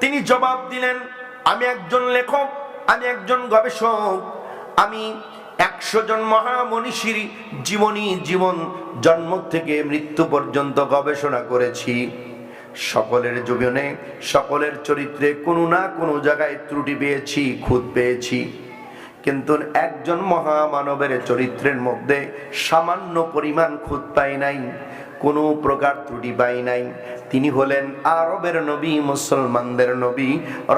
তিনি জবাব দিলেন, আমি একজন লেখক, আমি একজন গবেষক, আমি 100 জন মহামনীষীর জীবন জন্ম থেকে মৃত্যু পর্যন্ত গবেষণা করেছি। সকলের জীবনে, সকলের চরিত্রে কোনো না কোনো জায়গায় ত্রুটি পেয়েছি, খুঁত পেয়েছি, কিন্তু একজন মহামানবের চরিত্রের মধ্যে সামান্য পরিমাণ খুঁত পাই নাই, কোনো প্রকার ত্রুটি পাই নাই। তিনি হলেন আরবের নবী, মুসলমানদের নবী,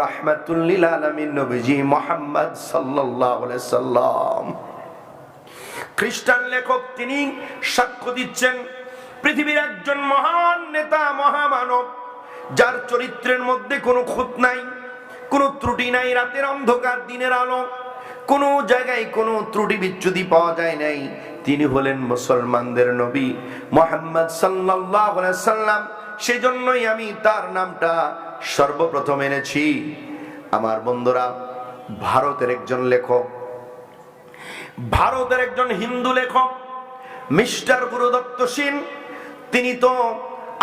রাহমাতুল লিল আলামিন নবীজি মুহাম্মদ সাল্লাল্লাহু আলাইহি সাল্লাম। খ্রিস্টান লেখক তিনি সাক্ষ্য দিচ্ছেন, পৃথিবীর একজন মহান নেতা, মহামানব, যার চরিত্রের মধ্যে কোনো খুঁত নাই, কোনো ত্রুটি নাই, রাতের অন্ধকার দিনের আলো, কোনো জায়গায় কোনো ত্রুটি বিচ্যুতি পাওয়া যায় নাই, তিনি হলেন মুসলমানদের নবী মুহাম্মদ সাল্লাল্লাহু আলাইহি সাল্লাম। সেজন্যই আমি তার নামটা সর্বপ্রথম এনেছি। আমার বন্ধুরা, ভারতের একজন লেখক, ভারতের একজন হিন্দু লেখক মিস্টার গুরুদত্ত সেন, তিনি তো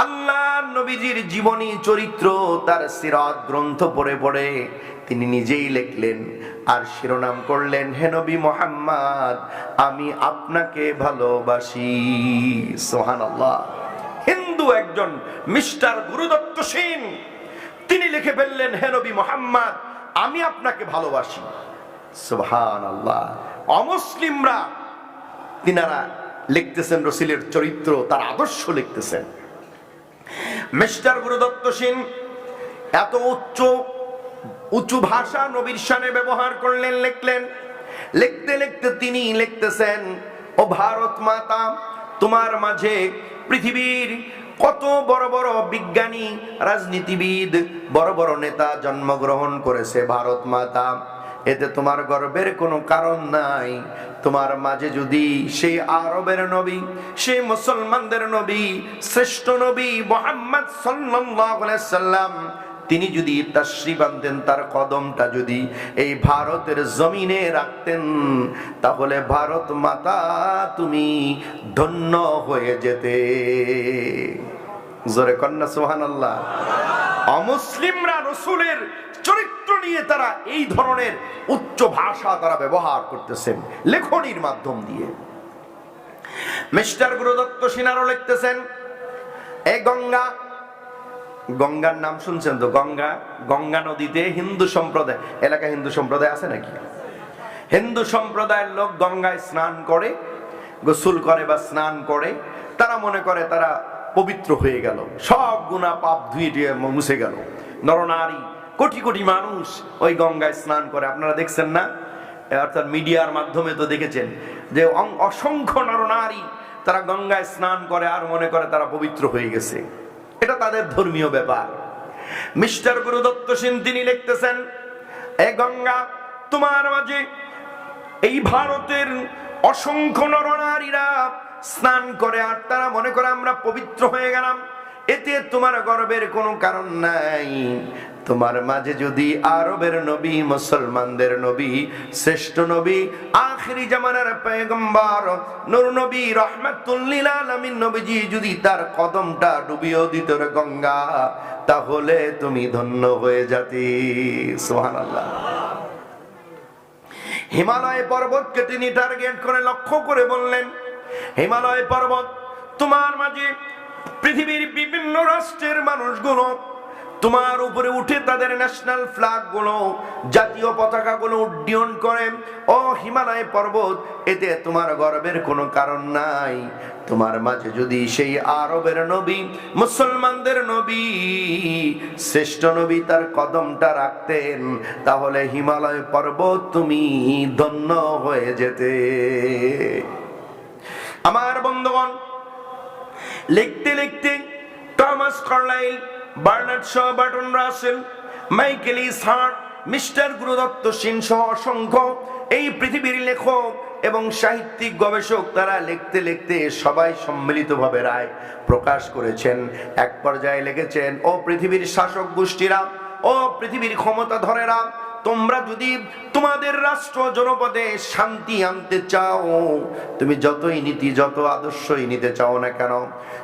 আল্লাহ নবীজির জীবনী চরিত্র, তার সিরাত গ্রন্থ পড়ে পড়ে তিনি নিজেই লিখলেন আর শিরোনাম করলেন, হে নবী মুহাম্মদ, আমি আপনাকে ভালোবাসি। সুবহানাল্লাহ। হিন্দু একজন মিস্টার গুরুদত্ত সেন, তিনি লিখে ফেললেন, হে নবী মুহাম্মদ, আমি আপনাকে ভালোবাসি। সুবহানাল্লাহ। অমুসলিমরা তিনারা লিখতেছেন রাসূলের চরিত্র, তার আদর্শ লিখতেছেন। মিস্টার গুরুদত্ত সেন এত উচ্চ ভাষা নবীর শানে ব্যবহার করলেন, লিখলেন। লিখতে লিখতে তিনি লিখতেছেন, ও ভারত মাতা, তোমার মাঝে পৃথিবীর কত বড় বড় বিজ্ঞানী, রাজনীতিবিদ, বড় বড় নেতা জন্মগ্রহণ করেছে ভারত মাতা, এতে তোমার গর্বের কোনো কারণ নাই। তোমার মাঝে যদি সেই আরবের নবী, সেই মুসলমানদের নবী, শ্রেষ্ঠ নবী মুহাম্মদ সাল্লাল্লাহু আলাইহি সাল্লাম, তিনি যদি তাশরিফ আনতেন, তার কদমটা যদি এই ভারতের জমিনে রাখতেন, তাহলে ভারত মাতা তুমি ধন্য হয়ে যেতে। জোরে কন্যা সুবহানাল্লাহ। অমুসলিমরা রাসূলের চরিত্র নিয়ে তারা এই ধরনের উচ্চ ভাষা তারা ব্যবহার করতেছেন লেখনির মাধ্যম দিয়ে। মিস্টার গুরুদত্ত সেন আরো লিখতেছেন, এই গঙ্গা, গঙ্গার নাম শুনছেন তো? গঙ্গা নদীতে হিন্দু সম্প্রদায়, এলাকায় হিন্দু সম্প্রদায় আছে নাকি? হিন্দু সম্প্রদায়ের লোক গঙ্গায় স্নান করে, গোসল করে বা স্নান করে, তারা মনে করে তারা পবিত্র হয়ে গেল, সব গুনাহ পাপ ধুয়ে মুছে গেল। নরনারী কোটি কোটি মানুষ ওই গঙ্গায় স্নান করে, আপনারা দেখছেন না? অর্থাৎ মিডিয়ার মাধ্যমে তো দেখেছেন যে অসংখ্য নরনারী তারা গঙ্গায় স্নান করে আর মনে করে তারা পবিত্র হয়ে গেছে। এটা তাদের ধর্মীয় ব্যাপার। মিস্টার গুরুদত্ত সেন তিনি লিখতেছেন, এ গঙ্গা, তোমার মাঝে এই ভারতের অসংখ্য নরনারীরা স্নান করে আর তারা মনে করে আমরা পবিত্র হয়ে গেলাম, এতে তোমার গর্বের কোনো কারণ নাই। তোমার মাঝে যদি আরবের নবী, মুসলমানদের নবী, শ্রেষ্ঠ নবী, আখিরি জামানার পয়গম্বর, নূর নবী, রাহমাতুল লিল আলামিন নবীজি যদি তার কদমটা ডুবিয়ে দিত রে গঙ্গা, তাহলে তুমি ধন্য হয়ে যেতে। সুবহানাল্লাহ। হিমালয় পর্বতকে তিনি টার্গেট করে লক্ষ্য করে বললেন, হিমালয় পর্বত, তোমার মাঝে পৃথিবীর বিভিন্ন রাষ্ট্রের মানুষগুলো তোমার উপরে উঠে তাদের ন্যাশনাল ফ্ল্যাগ গুলো, জাতীয় পতাকা গুলো উড্ডীয়ন করে। ও হিমালয় পর্বত, এতে তোমার গর্বের কোনো কারণ নাই। তোমার মাঝে যদি সেই আরবের নবী, মুসলমানদের নবী, শ্রেষ্ঠ নবী তার কদমটা রাখতেন, তাহলে হিমালয় পর্বত তুমি ধন্য হয়ে যেতে। আমার বন্ধুগণ, লিখতে লিখতে Thomas Carlyle, Bernard Shaw, Bertrand Russell, Michael ইসহার্ট, মিস্টার গুরুদত্ত সেন সহ অসংখ্য এই পৃথিবীর লেখক এবং সাহিত্যিক গবেষক তারা লিখতে লিখতে সবাই সম্মিলিতভাবে রায় প্রকাশ করেছেন। এক পর্যায়ে লিখেছেন, ও পৃথিবীর শাসক গোষ্ঠীরা, ও পৃথিবীর ক্ষমতাধরেরা, তোমরা যদি তোমাদের রাষ্ট্র জনপদে শান্তি আনতে চাও, তুমি যতই নীতি, যত আদর্শই নিতে চাও না কেন,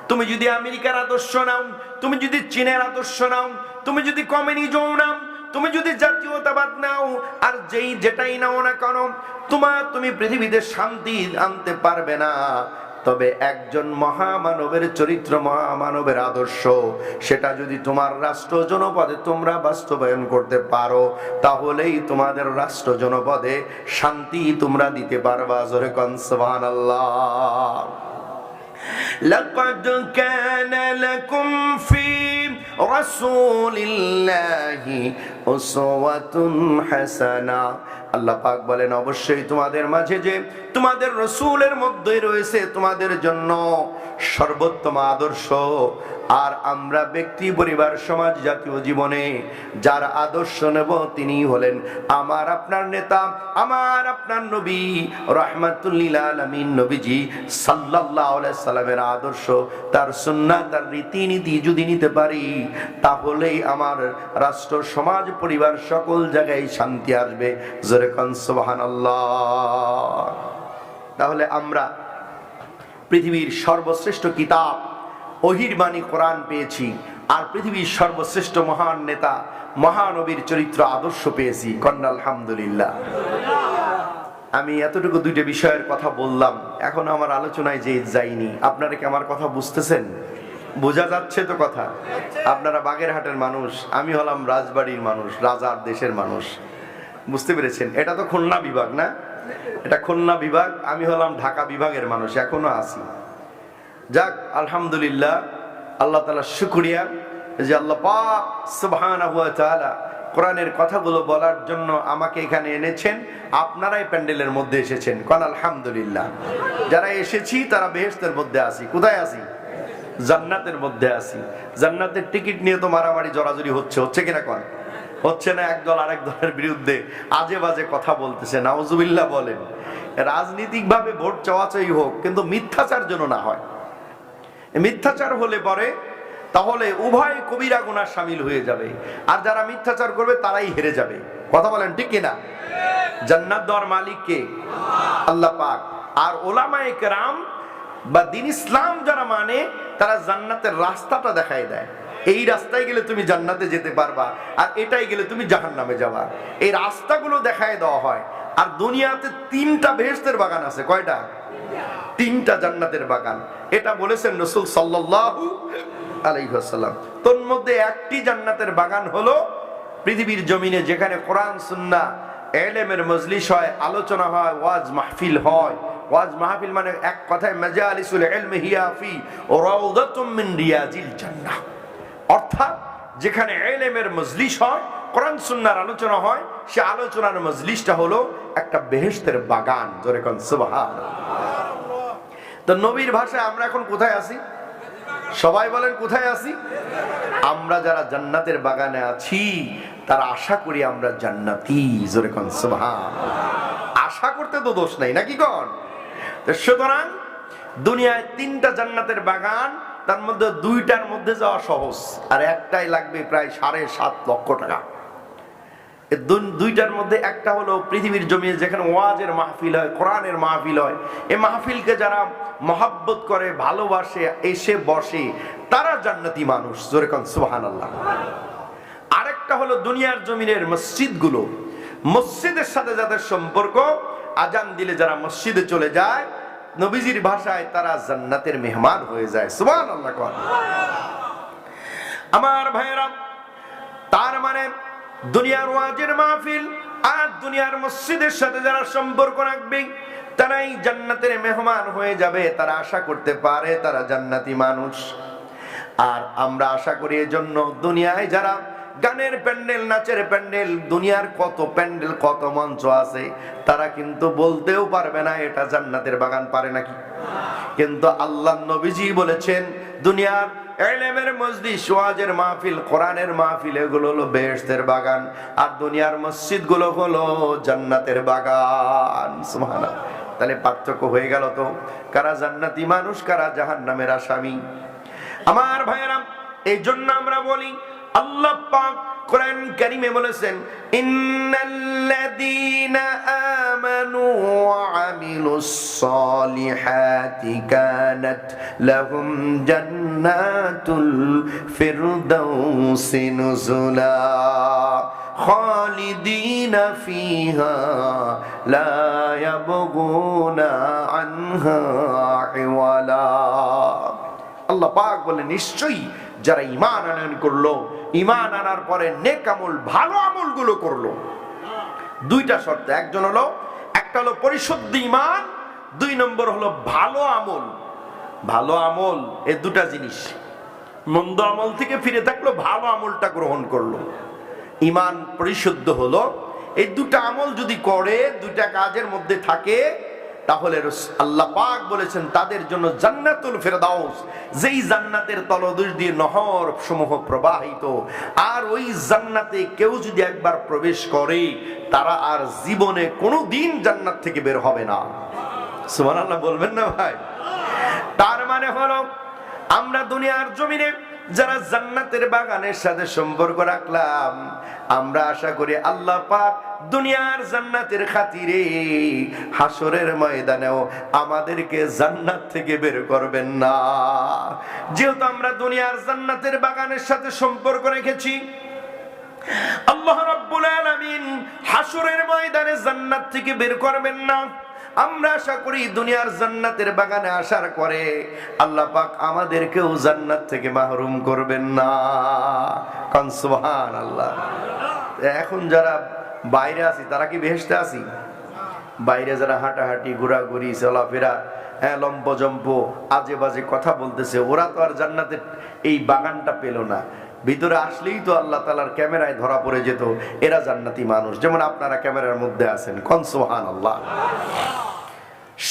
তুমি যদি আমেরিকার আদর্শ নাও, তুমি যদি চীনের আদর্শ নাও, তুমি যদি কমিউনিজম নাও, তুমি যদি জাতীয়তাবাদ নাও, আর যেটাই নাও না কেন, তুমি পৃথিবীতে শান্তি আনতে পারবে না। তবে একজন মহামানবের চরিত্র, মহামানবের আদর্শ, সেটা যদি তোমার রাষ্ট্র জনপদে তোমরা বাস্তবায়ন করতে পারো, তাহলেই তোমাদের রাষ্ট্র জনপদে শান্তি তোমরা দিতে পারবা। জোরে কোন সুবহানাল্লাহ। লাকাদ কানা লাকুম ফি রাসূলিল্লাহি উসওয়াতুন হাসানা। আল্লাহ পাক বলেন, অবশ্যই তোমাদের মাঝে যে তোমাদের রাসূলের মধ্যে রয়েছে তোমাদের জন্য সর্বোত্তম আদর্শ। আর আমরা ব্যক্তি, পরিবার, সমাজ, জাতীয় জীবনে যার আদর্শ নেব তিনি হলেন আমার আপনার নেতা, আমার আপনার নবী রাহমাতুল লিল আলামিন নবীজি সাল্লাল্লাহু আলাইহি সাল্লামের আদর্শ, তার সুন্নাহ, তার রীতিনীতি যদি নিতে পারি, তাহলেই আমার রাষ্ট্র, সমাজ, পরিবার সকল জায়গায় শান্তি আসবে। জোরে কোন সুবহানাল্লাহ। তাহলে আমরা পৃথিবীর সর্বশ্রেষ্ঠ কিতাব ওহীর বাণী কোরআন পেয়েছি, আর পৃথিবীর সর্বশ্রেষ্ঠ মহান নেতা, মহানবীর চরিত্র, আদর্শ পেয়েছি। কন্যা আলহামদুলিল্লাহ। আমি এতটুকু দুইটা বিষয়ের কথা বললাম, এখন আমার আলোচনায় যে যাইনি। আপনারা কি আমার কথা বুঝতেছেন? বোঝা যাচ্ছে তো কথা? আপনারা বাগেরহাটের মানুষ, আমি হলাম রাজবাড়ির মানুষ, রাজার দেশের মানুষ। বুঝতে পেরেছেন? এটা তো খুলনা বিভাগ না, এটা খুলনা বিভাগ, আমি হলাম ঢাকা বিভাগের মানুষ, এখনো আছি। যাক, আলহামদুলিল্লাহ, আল্লাহ তাআলা শুকরিয়া যে আল্লাহ পাক সুবহানাহু ওয়া তাআলা কোরআনের কথাগুলো বলার জন্য আমাকে এখানে এনেছেন। আপনারাই প্যান্ডেলের মধ্যে এসেছেন, কোন আলহামদুলিল্লাহ। যারা এসেছি তারা বেহেশতের মধ্যে আছি। কোথায় আছি? জান্নাতের মধ্যে আছি। জান্নাতের টিকিট নিয়ে তো মারামারি জড়াজড়ি হচ্ছে কিনা? কোন হচ্ছে না? একদল আরেক দলের বিরুদ্ধে আজে বাজে কথা বলতেছে, নাউজুবিল্লাহ বলেন। রাজনীতিক ভাবে ভোট চাওয়াচাই হোক, কিন্তু মিথ্যাচার যেন না হয়। মিথ্যাচার হলে পরে তাহলে উভয় কবিরা গুনাহ শামিল হয়ে যাবে, আর যারা মিথ্যাচার করবে তারাই হেরে যাবে। কথা বলেন ঠিক কিনা? জান্নাত দেওয়ার মালিক কে? আল্লাহ পাক। আর ওলামায়ে কেরাম বা দ্বীন ইসলাম যারা মানে, তারা জান্নাতের রাস্তাটা দেখায় দেয়। এই রাস্তায় গেলে তুমি জান্নাতে যেতে পারবা, আর এটাই গেলে তুমি জাহান্নামে যাবা। এই রাস্তাগুলো দেখায় দেওয়া হয়। আর দুনিয়াতে 3টা বেহেশতের বাগান আছে। কয়টা? 3টা জান্নাতের বাগান। এটা বলেছেন রাসূল সাল্লাল্লাহু আলাইহি ওয়াসাল্লাম। তোর মধ্যে একটি জান্নাতের বাগান হলো পৃথিবীর জমিনে যেখানে কোরআন সুন্নাহ ইলমের মজলিস হয়, আলোচনা হয়, ওয়াজ মাহফিল হয়। ওয়াজ মাহফিল মানে এক কথায় মাজালিসুল ইলমি হিয়া ফি রাউদাতুম মিন রিয়াজিল জান্নাহ। অর্থাৎ যেখানে ইলমের মজলিস হয়, কোরআন সুন্নাহর আলোচনা হয়, সে আলোচনার মজলিসটা হলো একটা বেহেশতের বাগান। জোরে কোন সুবহানাল্লাহ। তো নবীর ভাষায় আমরা এখন কোথায় আছি? সবাই বলেন কোথায় আছি? আমরা যারা জান্নাতের বাগানে আছি তারা আশা করি আমরা জান্নাতি। জোরে কোন সুবহানাল্লাহ। আশা করতে তো দোষ নাই, নাকি কোন? সুতরাং দুনিয়ায় 3টা জান্নাতের বাগান, তার মধ্যে 2টার মধ্যে যাওয়া সহজ, আর একটাই লাগবে প্রায় 7.5 লক্ষ টাকা। 2টার মধ্যে একটা হলো পৃথিবীর জমিনে যেখানে ওয়াজের মাহফিল হয়, কোরআনের মাহফিল হয়। এই মাহফিলকে যারা মহব্বত করে, ভালোবাসে, এসে বসে, তারা জান্নাতি মানুষ। জোরে কোন সুবহানাল্লাহ। আরেকটা হলো দুনিয়ার জমিনের মসজিদগুলো, মসজিদের সাথে যাদের সম্পর্ক, আজান দিলে যারা মসজিদে চলে যায়, নবীজির ভাষায় তারা জান্নাতের মেহমান হয়ে যায়। সুবহানাল্লাহ। আমার ভাইয়েরা, তার মানে দুনিয়ার ওয়াজের মাহফিল আর দুনিয়ার মসজিদের সাথে যারা সম্পর্ক রাখবে, তারাই জান্নাতের মেহমান হয়ে যাবে। তারা আশা করতে পারে তারা জান্নাতি মানুষ। আর আমরা আশা করি এজন্য দুনিয়ায় যারা গানের প্যান্ডেল, নাচের প্যান্ডেল, দুনিয়ার কত প্যান্ডেল, কত মঞ্চ আছে, তারা কিন্তু বলতেও পারবে না এটা জান্নাতের বাগান। পারে নাকি? কিন্তু আল্লাহর নবীজি বলেছেন দুনিয়ার ইলমের মজলিস, ওয়াজের মাহফিল, কোরআনের মাহফিল, এগুলো হলো বেহেশতের বাগান, আর দুনিয়ার মসজিদগুলো হলো জান্নাতের বাগান। সুবহানাল্লাহ। তাহলে পার্থক্য হয়ে গেল তো, কারা জান্নাতি মানুষ, কারা জাহান্নামের আসামি। আমার ভাইয়েরা, এই জন্য আমরা বলি আল্লাহ পাক কোরআন কারীমে বলেছেন, ইন্নাল্লাযীনা আমানু ওয়া আমিলুস সালিহাতি কানাত লাহুম জান্নাতুল ফিরদাউসি নুজুলা খালিদিনা ফিহা লা ইয়াবগুনা আনহা হিওয়ালা। আল্লাহ পাক বলেন, নিশ্চয়ই যারা ঈমান আনয়ন করলো, ঈমান আনার পরে নেক আমল, ভালো আমলগুলো করলো, দুইটা শর্ত, একটা হলো পরিশুদ্ধ ঈমান, 2 নম্বর হলো ভালো আমল। ভালো আমল এই দুটা জিনিস, মন্দ আমল থেকে ফিরে থাকলো, ভালো আমলটা গ্রহণ করলো, ঈমান পরিশুদ্ধ হলো। এই দুটা আমল যদি করে, দুটা কাজের মধ্যে থাকে, তাহলে আল্লাহ পাক বলেছেন তাদের জন্য জান্নাতুল ফেরদাউস, যেই জান্নাতের তলদেশ দিয়ে নহর সমূহ প্রবাহিত, আর ওই জান্নাতে কেউ যদি একবার প্রবেশ করে, তারা আর জীবনে কোনোদিন জান্নাত থেকে বের হবে না। সুবহানাল্লাহ বলবেন না ভাই? তার মানে হলো, আমরা দুনিয়ার জমিনে যারা জান্নাতের বাগানের সাথে সম্পর্ক রাখলাম, আমরা আশা করি আল্লাহ পাক দুনিয়ার জান্নাতের খাতিরে হাসরের ময়দানেও আমাদেরকে জান্নাত থেকে বের করবেন না। যেহেতু আমরা দুনিয়ার জান্নাতের বাগানের সাথে সম্পর্ক রেখেছি, আল্লাহ রাব্বুল আলামিন হাসরের ময়দানে জান্নাত থেকে বের করবেন না। আমরা আশা করি দুনিয়ার জান্নাতের বাগানে আসার পরে আল্লাহ পাক আমাদেরকেও জান্নাত থেকে মাহরুম করবেন না। কারণ সুবহানাল্লাহ, এখন যারা বাইরে আছি তারা কি বেহেশতে আছি? বাইরে যারা হাঁটাহাঁটি, ঘোরাঘুরি, চলাফেরা, লম্পজম্প, আজে বাজে কথা বলতেছে, ওরা তো আর জান্নাতের এই বাগানটা পেল না। ভিতরে আসলেই তো আল্লাহ তাআলার ক্যামেরায় ধরা পড়ে যেত এরা জান্নাতি মানুষ, যেমন আপনারা ক্যামেরার মধ্যে আছেন। কোন সুবহানাল্লাহ।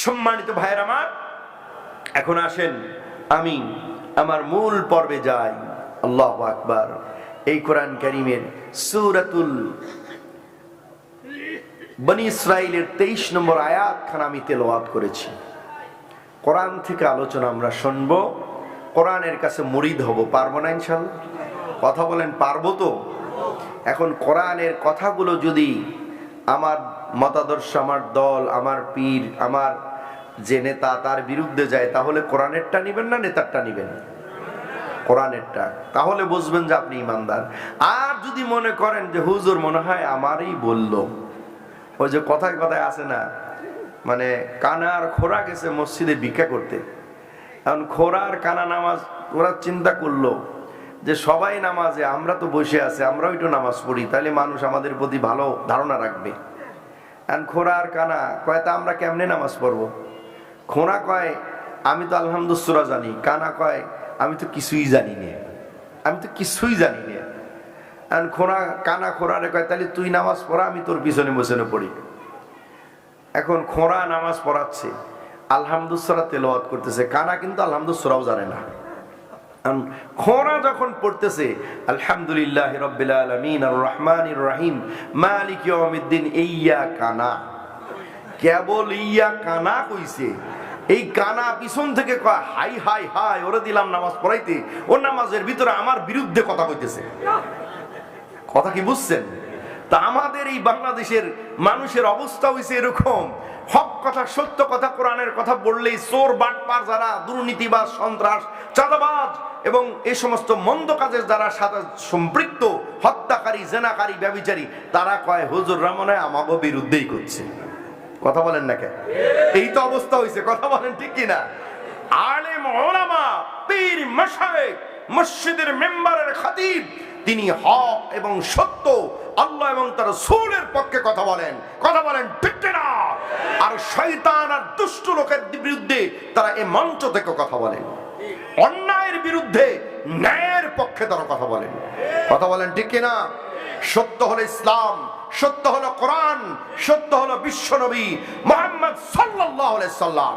সম্মানিত ভাইয়ের আমার, এখন আসেন আমি আমার মূল পর্বে যাই। আল্লাহু আকবার। এই কোরআন কারীমের সূরাতুল বনী ইসরাইলের 23 নম্বর আয়াতখানা আমি তেলাওয়াত করেছি। কোরআন থেকে আলোচনা আমরা শুনবো, কোরআনের কাছে মুরিদ হব। পারবো না ইনশাআল্লাহ? কথা বলেন, পারবো তো? এখন কোরআনের কথাগুলো যদি আমার মতাদর্শ, আমার দল, আমার পীর, আমার যে নেতা, তার বিরুদ্ধে যায়, তাহলে কোরআনেরটা নিবেন না নেতারটা নিবেন? কোরআনেরটা। তাহলে বুঝবেন যে আপনি ইমানদার। আর যদি মনে করেন যে হুজুর মনে হয় আমারই বললো, ওই যে কথায় কথায় আছে না, মানে কানা আর খোরা গেছে মসজিদে ভিক্ষা করতে। এখন খোরা আর কানা নামাজ, ওরা চিন্তা করলো যে সবাই নামাজে, আমরা তো বসে আছি, আমরাও একটু নামাজ পড়ি, তাহলে মানুষ আমাদের প্রতি ভালো ধারণা রাখবে। এখন খোরা আর কানা কয়, তা আমরা কেমনে নামাজ পড়বো? খোরা কয় আমি তো আলহামদুলিল্লাহ জানি, কানা কয় আমি তো কিছুই জানি না, আমি তো কিছুই জানি না। এখন কানা খোরারে কয় তাহলে তুই নামাজ পড়া, আমি তোর পিছনে পিছনে পড়ি। এখন খোরা নামাজ পড়াচ্ছে, আলহামদুলিল্লাহ তেলাওয়াত করতেছে, কানা কিন্তু আলহামদুলিল্লাহও জানে না। খোরা যখন পড়তেছে আলহামদুলিল্লাহ রাব্বিল আলামিন আর রহমানির রহিম মালিক ইয়াউমিদ্দিন, ইয়া কানা, কেবল ইয়া কানা কইছে। এই কানা পিছন থেকে কয় হাই হাই হাই, ওরে দিলাম নামাজ পড়াইতে, ও নামাজের ভিতরে আমার বিরুদ্ধে কথা কইতেছে। কথা কি বুঝছেন? তা আমাদের এই বাংলাদেশের মানুষের অবস্থা হইছে এরকম, হক কথা, সত্য কথা, কোরআনের কথা বললেই চোর, বাটপার, যারা দুর্নীতিবাজ, সন্ত্রাস, চাঁদাবাজ এবং এই সমস্ত মন্দ কাজের যারা সাথে সম্পৃক্ত, হত্যাকারী, জেনাকারী, ব্যভিচারী, তারা কয় হুজুররা মনে হয় আমাকে বিরুদ্ধেই করছে। কথা বলেন না কেন? এই তো অবস্থা হইছে। কথা বলেন ঠিক কিনা? আলেম, ওলামা, পীর, মাশায়েখ, মসজিদের মেম্বারের খতিব, তিনি হক এবং সত্য, আল্লাহ এবং তার রাসূলের পক্ষে কথা বলেন। কথা বলেন ঠিক না? আর শয়তান আর দুষ্ট লোকের বিরুদ্ধে তারা এই মঞ্চ থেকে কথা বলেন। অন্যায়ের বিরুদ্ধে ন্যায়ের পক্ষে তারা কথা বলেন। কথা বলেন ঠিক কিনা? সত্য হলো ইসলাম, সত্য হলো কোরআন, সত্য হলো বিশ্বনবী মুহাম্মদ সাল্লাল্লাহু আলাইহি সাল্লাম।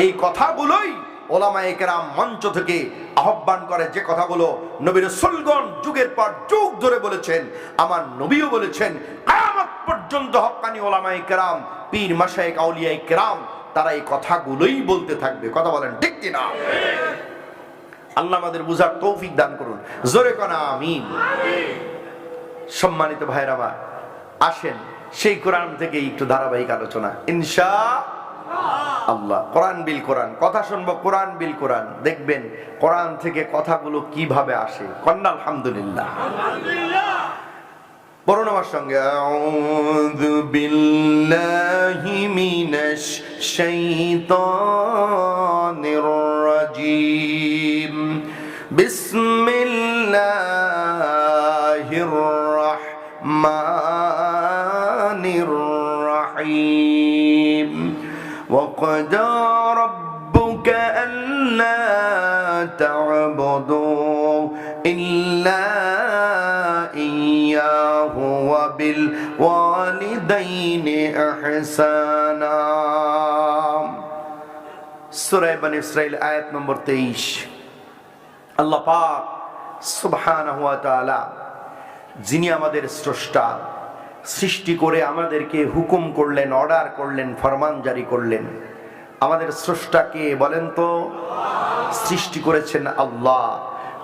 এই কথাগুলোই ওলামায়ে কেরাম মঞ্চ থেকে আহ্বান করে, যে কথাগুলো নবী রাসূলগণ যুগের পর যুগ ধরে বলেছেন, আমার নবীও বলেছেন। কিয়ামত পর্যন্ত হক্কানি ওলামায়ে কেরাম, পীর, মাশায়েখ, আউলিয়ায়ে কেরাম, তারা এই কথাগুলোই বলতে থাকবে। কথা বলেন ঠিক কিনা? আল্লাহ আমাদের বুঝার তৌফিক দান করুন। জোরে কোন আমিন। সম্মানিত ভাইরা আমার, আসেন সেই কোরআন থেকে একটু ধারাবাহিক আলোচনা ইনশাআল্লাহ। কোরআন বিল কোরআন, কথা শুনবো কোরআন বিল কোরআন, দেখবেন কোরআন থেকে কথাগুলো কিভাবে আসে। কন্যা আলহামদুলিল্লাহ, বলুন আমার সঙ্গে, আউযু বিল্লাহি মিনাশ শাইতানির রাজীম, বিসমিল্লাহির রাহমানির রাহিম। ওয়াকাদা রাব্বুকা আল্লা তা'বুদু ইল্লা ইয়্যাহু ওয়া বিল ওয়ালিদাইনি ইহসানা। সূরা বনী ইসরাঈল আয়াত নম্বর 23। আল্লাহ পাক সুবহানাহু ওয়া তাআলা, যিনি আমাদের স্রষ্টা, সৃষ্টি করে আমাদেরকে হুকুম করলেন, অর্ডার করলেন, ফরমান জারি করলেন। আমাদের স্রষ্টাকে বলেন তো? সৃষ্টি করেছেন আল্লাহ।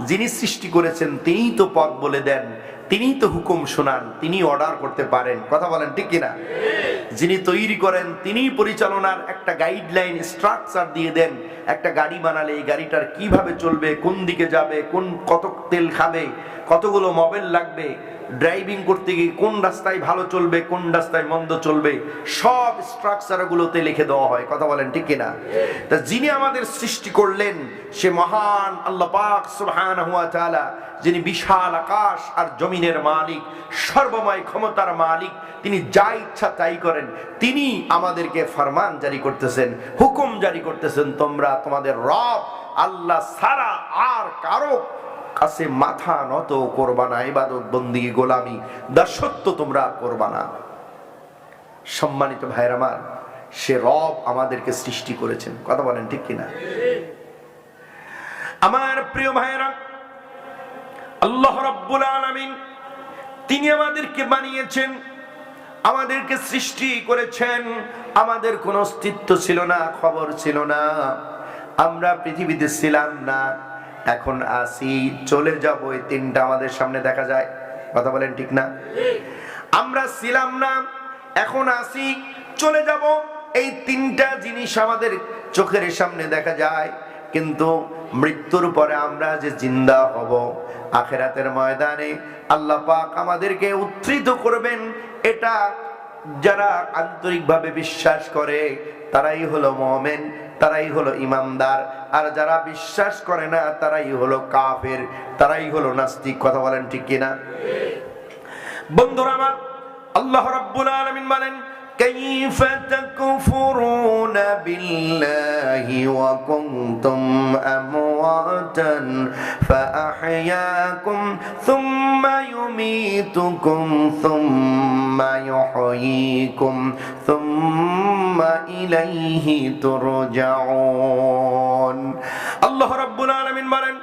যিনি সৃষ্টি করেছেন তিনিই তো পথ বলে দেন, তিনিই তো হুকুম শোনান, তিনি অর্ডার করতে পারেন। কথা বলেন ঠিক কিনা? যিনি তৈরি করেন তিনিই পরিচালনার একটা গাইডলাইন, স্ট্রাকচার দিয়ে দেন। একটা গাড়ি বানালে এই গাড়িটার কিভাবে চলবে, কোন দিকে যাবে, কত তেল খাবে, কতগুলো মোবিল লাগবে, ড্রাইভিং করতে গিয়ে কোন রাস্তায় ভালো চলবে, কোন রাস্তায় মন্দ চলবে, সব স্ট্রাকচারগুলোতে লিখে দেওয়া হয়। কথা বলেন ঠিক কিনা? তা যিনি আমাদের সৃষ্টি করলেন সে মহান আল্লাহ পাক সুবহানাহু ওয়া তাআলা, যিনি বিশাল আকাশ আর জমিনের মালিক, সর্বময় ক্ষমতার মালিক, তিনি যা ইচ্ছা তাই করেন। তিনি আমাদেরকে ফরমান জারি করতেছেন, হুকুম জারি করতেছেন, তোমরা তোমাদের রব আল্লাহ ছাড়া আর কারো কাছে মাথা নত করবা না, ইবাদত বন্দেগী গোলামি দাসত্ব তোমরা করবা না। সম্মানিত ভাইরা আমার, সে রব আমাদেরকে সৃষ্টি করেছেন। কথা বলেন ঠিক কিনা? আমার প্রিয় ভাইরা, আল্লাহ রাব্বুল আলামিন তিনি আমাদেরকে বানিয়েছেন, আমাদেরকে সৃষ্টি করেছেন। আমাদের কোনো অস্তিত্ব ছিল না, খবর ছিল না, আমরা পৃথিবীতে ছিলাম না, এখন আসি, চলে যাব, এই তিনটা আমাদের সামনে দেখা যায়। কথা বলেন ঠিক না? আমরা ছিলাম না, এখন আসি, চলে যাব, এই তিনটা জিনিস আমাদের চোখের সামনে দেখা যায়। কিন্তু মৃত্যুর পরে আমরা যে জিন্দা হব, আখিরাতের ময়দানে আল্লাহ পাক আমাদেরকে উত্থিত করবেন, এটা যারা আন্তরিকভাবে বিশ্বাস করে তারাই হলো মুমিন, তারাই হলো ইমানদার। আর যারা বিশ্বাস করে না তারাই হলো কাফের, তারাই হলো নাস্তিক। কথা বলেন ঠিক কিনা? বন্ধুরা আমার, আল্লাহ রাব্বুল আলামিন বলেন, কাইফা তাকফুরুনা বিল্লাহি ওয়া কুনতুম আমওয়াতান ফাআহইয়াকুম সুম্মা ইউমীতুকুম সুম্মা ইউহয়ীকুম সুম্মা ইলাইহি তুরজাউন। আল্লাহ রাব্বুল আলামিন বলেন,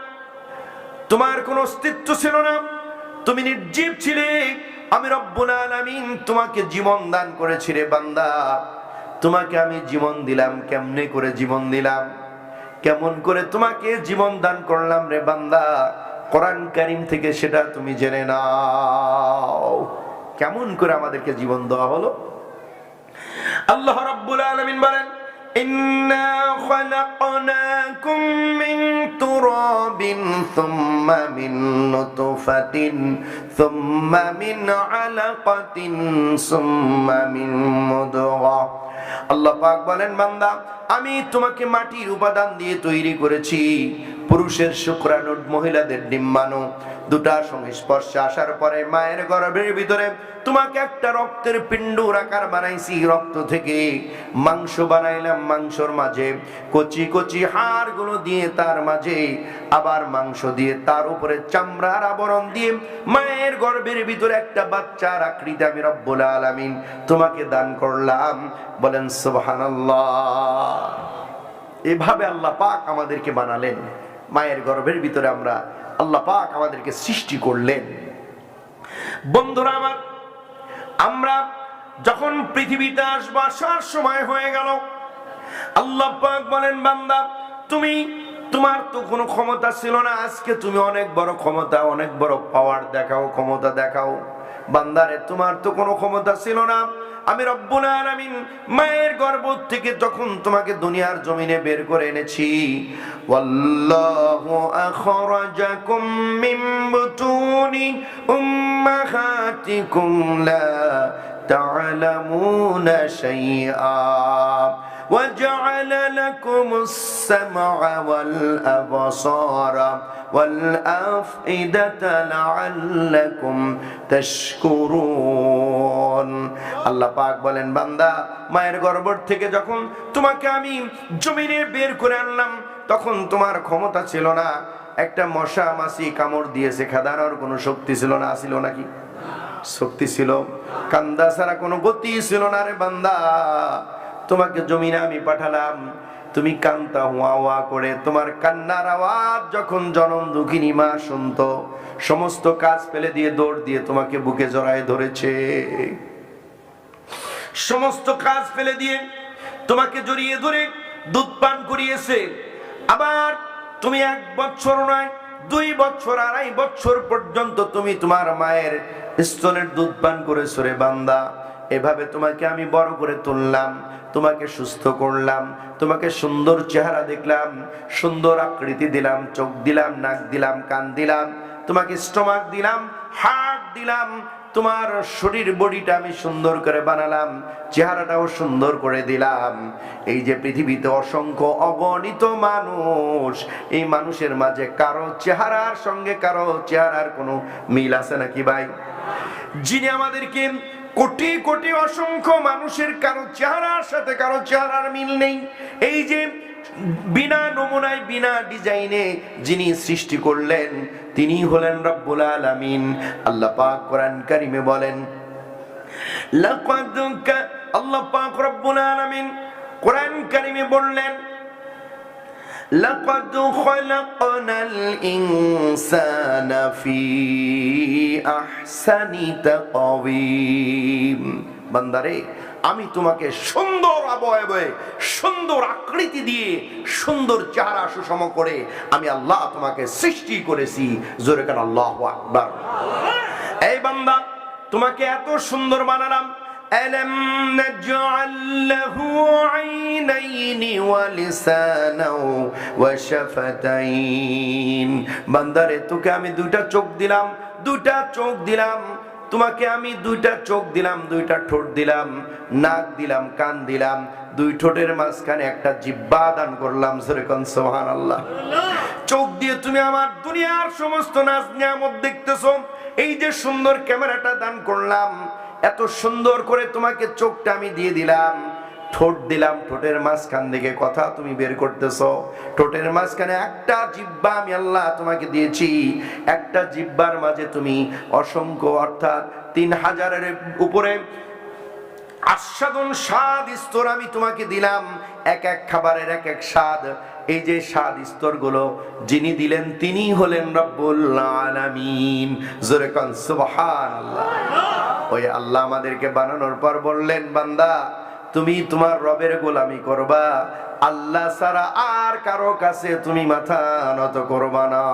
তোমার কোনো অস্তিত্ব ছিল না, তুমি নির্জীব ছিলে, আমি রব্বুল আলামিন তোমাকে জীবন দান করেছি রে বান্দা। তোমাকে আমি জীবন দিলাম, কেমনে করে জীবন দিলাম, কেমন করে তোমাকে জীবন দান করলাম রে বান্দা, কোরআন কারীম থেকে সেটা তুমি জেনে নাও। কেমন করে আমাদেরকে জীবন দেওয়া হলো? আল্লাহ রাব্বুল আলামিন বলেন, ইন্না খালাকনাকুম মিন তুরাবিন সুম্মা মিন নুতফাতিন সুম্মা মিন আলাকাতিন সুম্মা মিন মুদগা। আল্লাহ পাক বলেন, বান্দা আমি তোমাকে মাটির উপাদান দিয়ে তৈরি করেছি, পুরুষের শুক্রাণু, মহিলাদের ডিম্বাণু, দুটার সংস্পর্শে আসার পরে মায়ের গর্ভের ভিতরে তোমাকে একটা রক্তের পিণ্ডর আকার বানাইছি, রক্ত থেকে মাংস বানাইলাম, মাংসর মাঝে কচি কচি হাড়গুলো দিয়ে, তার মাঝে আবার মাংস দিয়ে, তার উপরে চামড়ার আবরণ দিয়ে মায়ের গর্ভের ভিতরে একটা বাচ্চার আকৃতি আমি রব্বুল আলামিন তোমাকে দান করলাম। বলেন সুবহানাল্লাহ। এভাবে আল্লাহ পাক আমাদেরকে বানালেন, মায়ের গর্ভের ভিতরে আমরা আল্লাহ পাক আমাদেরকে সৃষ্টি করলেন। বন্ধুরা আমার, আমরা যখন পৃথিবীতে আসবো, আসার সময় হয়ে গেল, আল্লাহ পাক বলেন, বান্দা তোমার তো কোনো ক্ষমতা ছিল না, আজকে তুমি অনেক বড় ক্ষমতা, অনেক বড় পাওয়ার দেখাও, ক্ষমতা দেখাও। বান্দারে তোমার তো কোনো ক্ষমতা ছিল না, আমি রব্বুল আলামিন মায়ের গর্ভ থেকে যখন তোমাকে দুনিয়ার জমিনে বের করে এনেছি, ওয়াল্লাহু আখরাজাকুম মিন বুতুনি উম্মাহাতিকুম লা তা'লামুনা শাইআ وجعل لكم السمع والأبصار والأفئدة لعلكم تشكرون। আল্লাহ পাক বলেন, বান্দা মায়ের গর্ভ থেকে যখন তোমাকে আমি জমিনে বের করে আনলাম তখন তোমার ক্ষমতা ছিল না, একটা মশা মাছি কামড় দিয়েছে, খাদানোর কোনো শক্তি ছিল না, ছিল নাকি? শক্তি ছিল, কান্দা ছাড়া কোনো গতি ছিল না রে বান্দা। তোমাকে জমিনে আমি পাঠালাম, তুমি কান্তা হুয়া হুয়া করে, তোমার কান্নার আওয়াজ যখন জনম দুঃখিনী মা শুনতো, সমস্ত কাজ ফেলে দিয়ে দৌড় দিয়ে তোমাকে বুকে জড়ায় ধরেছে, সমস্ত কাজ ফেলে দিয়ে তোমাকে জড়িয়ে ধরে দুধ পান করিয়েছে। আবার তুমি 1 বছর নয়, 2 বছর, 2.5 বছর পর্যন্ত তুমি তোমার মায়ের স্তনের দুধ পান করেছো রে বান্দা। এভাবে তোমাকে আমি বড় করে তুললাম, তোমাকে সুস্থ করলাম, তোমাকে সুন্দর চেহারা দেখলাম, সুন্দর আকৃতি দিলাম, চোখ দিলাম, নাক দিলাম, কান দিলাম, তোমাকে স্টমাক দিলাম, হার্ট দিলাম, তোমার শরীর বডিটা আমি সুন্দর করে বানালাম, চেহারাটাও সুন্দর করে দিলাম। এই যে পৃথিবীতে অসংখ্য অগণিত মানুষ, এই মানুষের মাঝে কারো চেহারার সঙ্গে কারো চেহারার কোনো মিল আছে নাকি ভাই? যিনি আমাদেরকে কোটি কোটি অসংখ্য মানুষের কারো চেহারার সাথে কারো চেহারার মিল নেই, এই যে বিনা নমুনায় বিনা ডিজাইনে যিনি সৃষ্টি করলেন তিনি হলেন রব্বুল আলামিন। আল্লাহ পাক কোরআন কারিমে বলেন, আল্লাহ পাক রব্বুল আলামিন কোরআন কারিমে বললেন, লাকাদ খালাকনাল ইনসানা ফি আহসানি তাকওয়িম। বান্দারে আমি তোমাকে সুন্দর অবয়বে, সুন্দর আকৃতি দিয়ে, সুন্দর চেহারা সুষম করে আমি আল্লাহ তোমাকে সৃষ্টি করেছি। জোরে কান আল্লাহু আকবার। এই বান্দা, তোমাকে এত সুন্দর বানালাম, ألم نجعل له عينين ولسانا وشفتين। বান্দারে তোকে আমি 2টা চোখ দিলাম, 2টা চোখ দিলাম, তোমাকে আমি 2টা চোখ দিলাম, 2টা ঠোঁট দিলাম, নাক দিলাম, কান দিলাম, 2 ঠোঁটের মাঝখানে একটা জিহ্বা দান করলাম। যেরকম সুবহানাল্লাহ। চোখ দিয়ে তুমি আমার দুনিয়ার সমস্ত নাজ নিয়ামত দেখতেছো, এই যে সুন্দর ক্যামেরাটা দান করলাম, এত সুন্দর করে তোমাকে চোখটা আমি দিয়ে দিলাম, ঠোঁট দিলাম, ঠোঁটের মাঝখান থেকে কথা তুমি বের করতেছো, ঠোঁটের মাঝখানে একটা জিহ্বা আমি আল্লাহ তোমাকে দিয়েছি, একটা জিহ্বার মাঝে তুমি অসংখ্য অর্থাৎ 3000-এর উপরে আস্বাদন স্বাদ স্তর আমি তোমাকে দিলাম, এক এক খাবারের এক এক স্বাদ। এই যে স্বাদ স্তরগুলো যিনি দিলেন তিনি হলেন রব্বুল আলামিন। জোরে কান সুবহানাল্লাহ। ওই আল্লাহ আমাদেরকে বানানোর পর বললেন, বান্দা তুমি তোমার রবের গোলামি করবা, আল্লাহ ছাড়া আর কারো কাছে তুমি মাথা নত করবা না।